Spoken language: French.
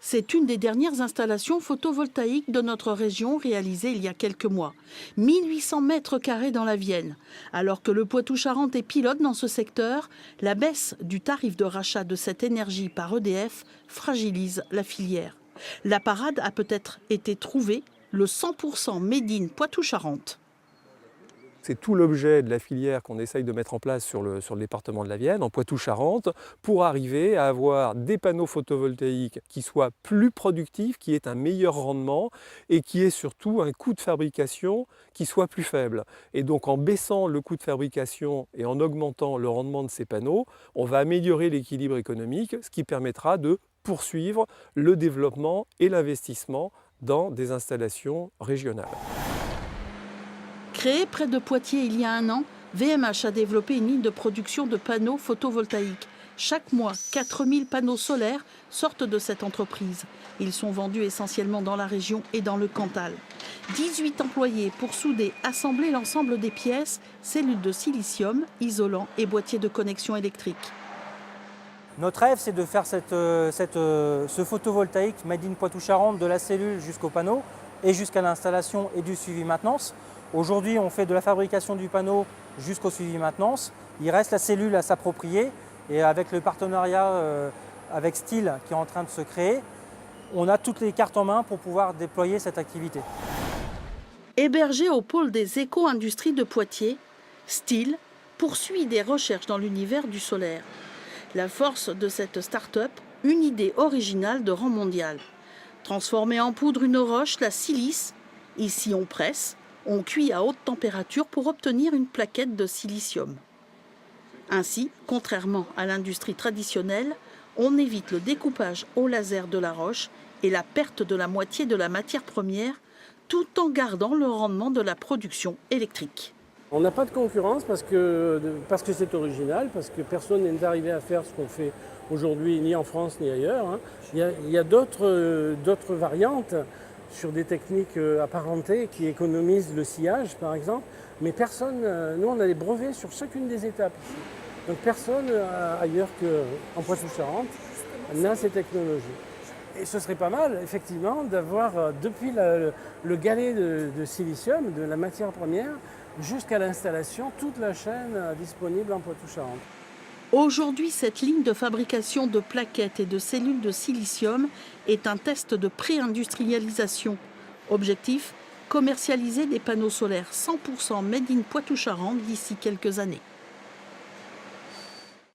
C'est une des dernières installations photovoltaïques de notre région réalisée il y a quelques mois. 1800 mètres carrés dans la Vienne. Alors que le Poitou-Charentes est pilote dans ce secteur, la baisse du tarif de rachat de cette énergie par EDF fragilise la filière. La parade a peut-être été trouvée, le 100% Made in Poitou-Charentes. C'est tout l'objet de la filière qu'on essaye de mettre en place sur le département de la Vienne, en Poitou-Charentes, pour arriver à avoir des panneaux photovoltaïques qui soient plus productifs, qui aient un meilleur rendement et qui aient surtout un coût de fabrication qui soit plus faible. Et donc en baissant le coût de fabrication et en augmentant le rendement de ces panneaux, on va améliorer l'équilibre économique, ce qui permettra de poursuivre le développement et l'investissement dans des installations régionales. Créé près de Poitiers il y a un an, VMH a développé une ligne de production de panneaux photovoltaïques. Chaque mois, 4000 panneaux solaires sortent de cette entreprise. Ils sont vendus essentiellement dans la région et dans le Cantal. 18 employés pour souder, assembler l'ensemble des pièces, cellules de silicium, isolants et boîtiers de connexion électrique. Notre rêve, c'est de faire ce photovoltaïque Made in Poitou-Charentes de la cellule jusqu'au panneau et jusqu'à l'installation et du suivi maintenance. Aujourd'hui, on fait de la fabrication du panneau jusqu'au suivi maintenance. Il reste la cellule à s'approprier et avec le partenariat avec Stihl qui est en train de se créer, on a toutes les cartes en main pour pouvoir déployer cette activité. Hébergé au pôle des éco-industries de Poitiers, Stihl poursuit des recherches dans l'univers du solaire. La force de cette start-up, une idée originale de rang mondial. Transformer en poudre une roche, la silice, ici on presse, on cuit à haute température pour obtenir une plaquette de silicium. Ainsi, contrairement à l'industrie traditionnelle, on évite le découpage au laser de la roche et la perte de la moitié de la matière première, tout en gardant le rendement de la production électrique. On n'a pas de concurrence parce que c'est original, parce que personne n'est arrivé à faire ce qu'on fait aujourd'hui, ni en France ni ailleurs. Il y a d'autres variantes sur des techniques apparentées qui économisent le sciage, par exemple, mais personne, nous on a des brevets sur chacune des étapes. Donc personne ailleurs qu'en Poitou-Charentes n'a ces technologies. Et ce serait pas mal, effectivement, d'avoir depuis le galet de silicium, de la matière première, jusqu'à l'installation, toute la chaîne disponible en Poitou-Charentes. Aujourd'hui, cette ligne de fabrication de plaquettes et de cellules de silicium est un test de pré-industrialisation. Objectif, commercialiser des panneaux solaires 100% Made in Poitou-Charentes d'ici quelques années.